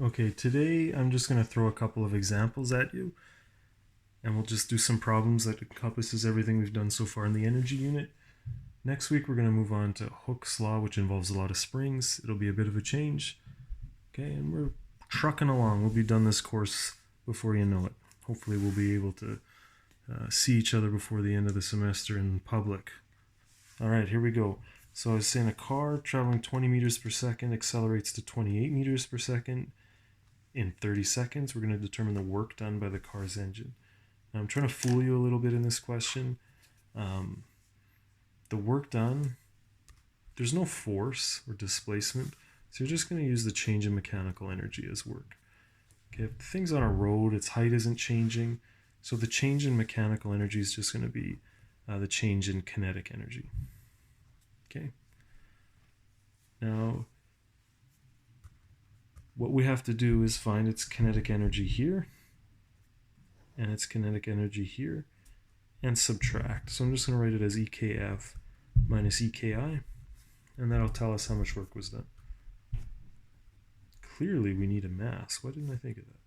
Okay, today I'm just going to throw a couple of examples at you, and we'll just do some problems that encompasses everything we've done so far in the energy unit. Next week we're going to move on to Hooke's law, which involves a lot of springs. It'll be a bit of a change. Okay, and we're trucking along. We'll be done this course before you know it. Hopefully we'll be able to see each other before the end of the semester in public. All right, here we go. So I was saying a car traveling 20 meters per second accelerates to 28 meters per second in 30 seconds. We're going to determine the work done by the car's engine. Now, I'm trying to fool you a little bit in this question. The work done, there's no force or displacement, so you're just going to use the change in mechanical energy as work. Okay, if things on a road, its height isn't changing, so the change in mechanical energy is just going to be the change in kinetic energy. Okay. Now, what we have to do is find its kinetic energy here and its kinetic energy here and subtract. So I'm just going to write it as EKF minus EKI, and that'll tell us how much work was done. Clearly we need a mass. Why didn't I think of that?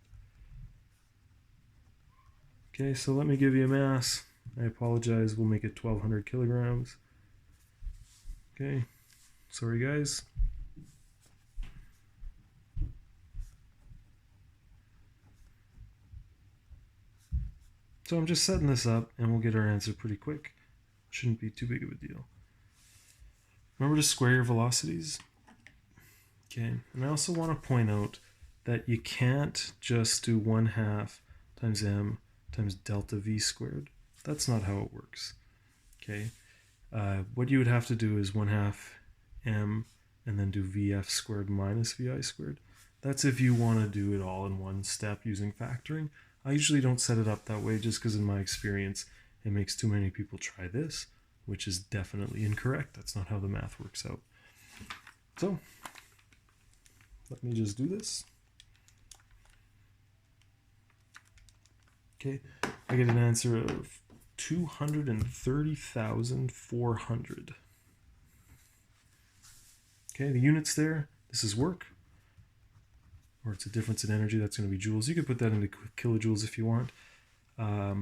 Okay, so let me give you a mass. I apologize, we'll make it 1200 kilograms. Okay, sorry guys. So I'm just setting this up and we'll get our answer pretty quick. Shouldn't be too big of a deal. Remember to square your velocities. Okay, and I also want to point out that you can't just do 1/2 times m times delta v squared. That's not how it works. Okay, what you would have to do is 1/2 m and then do vf squared minus vi squared. That's if you want to do it all in one step using factoring. I usually don't set it up that way just because in my experience it makes too many people try this, which is definitely incorrect. That's not how the math works out. So let me just do this. Okay, I get an answer of 230,400. Okay, the units there, this is work, or it's a difference in energy, that's going to be joules. You could put that into kilojoules if you want. I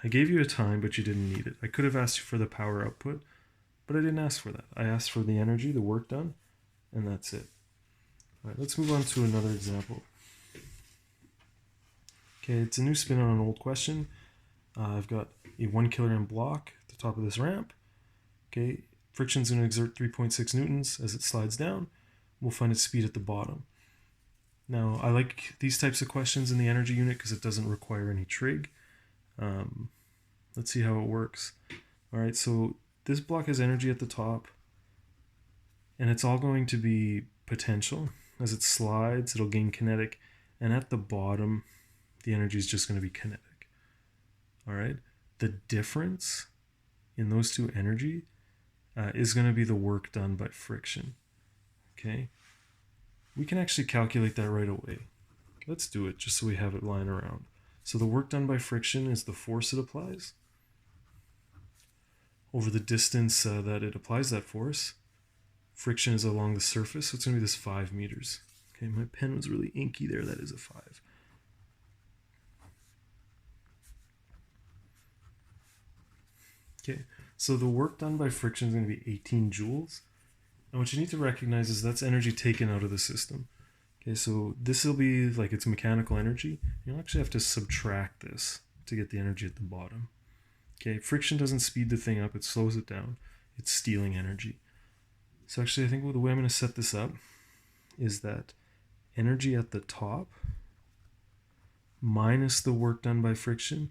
gave you a time, but you didn't need it. I could have asked you for the power output, but I didn't ask for that. I asked for the energy, the work done, and that's it. All right, let's move on to another example. Okay, it's a new spin on an old question. I've got a 1 kilogram block at the top of this ramp. Okay, friction's going to exert 3.6 newtons as it slides down. We'll find its speed at the bottom. Now, I like these types of questions in the energy unit because it doesn't require any trig. Let's see how it works. All right, so this block has energy at the top, and it's all going to be potential. As it slides, it'll gain kinetic, and at the bottom, the energy is just going to be kinetic. All right, the difference in those two energy is going to be the work done by friction. Okay, we can actually calculate that right away. Let's do it just so we have it lying around. So the work done by friction is the force it applies over the distance that it applies that force. Friction is along the surface, so it's going to be this 5 meters. Okay, my pen was really inky there. That is a 5. Okay, so the work done by friction is going to be 18 joules. And what you need to recognize is that's energy taken out of the system. Okay, so this will be like its mechanical energy. You'll actually have to subtract this to get the energy at the bottom. Okay, friction doesn't speed the thing up, it slows it down. It's stealing energy. So actually I think the way I'm going to set this up is that energy at the top minus the work done by friction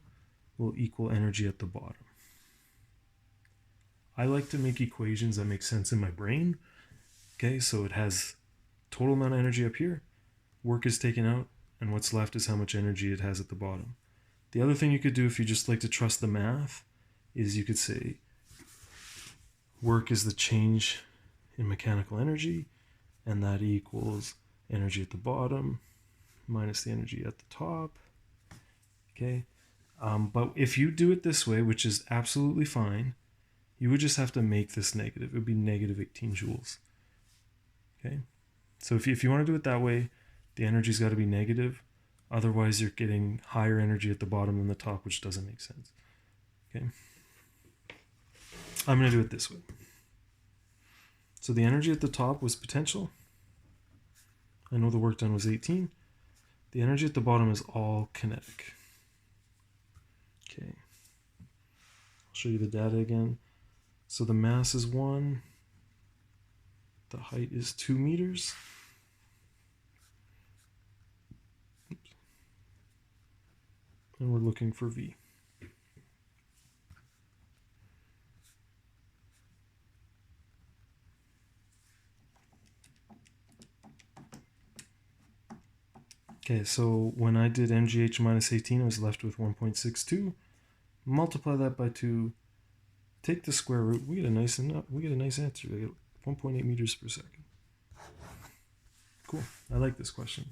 will equal energy at the bottom. I like to make equations that make sense in my brain. Okay, so it has total amount of energy up here, work is taken out, and what's left is how much energy it has at the bottom. The other thing you could do if you just like to trust the math is you could say work is the change in mechanical energy, and that equals energy at the bottom minus the energy at the top. Okay, but if you do it this way, which is absolutely fine, you would just have to make this negative. It would be negative 18 joules. Okay, so if you want to do it that way, the energy's got to be negative. Otherwise, you're getting higher energy at the bottom than the top, which doesn't make sense. Okay. I'm going to do it this way. So the energy at the top was potential. I know the work done was 18. The energy at the bottom is all kinetic. Okay. I'll show you the data again. So the mass is 1. The height is 2 meters. Oops. And we're looking for V. Okay, so when I did MGH minus 18, I was left with 1.62. Multiply that by 2. Take the square root. We get a nice answer. We get 1.8 meters per second. Cool. I like this question.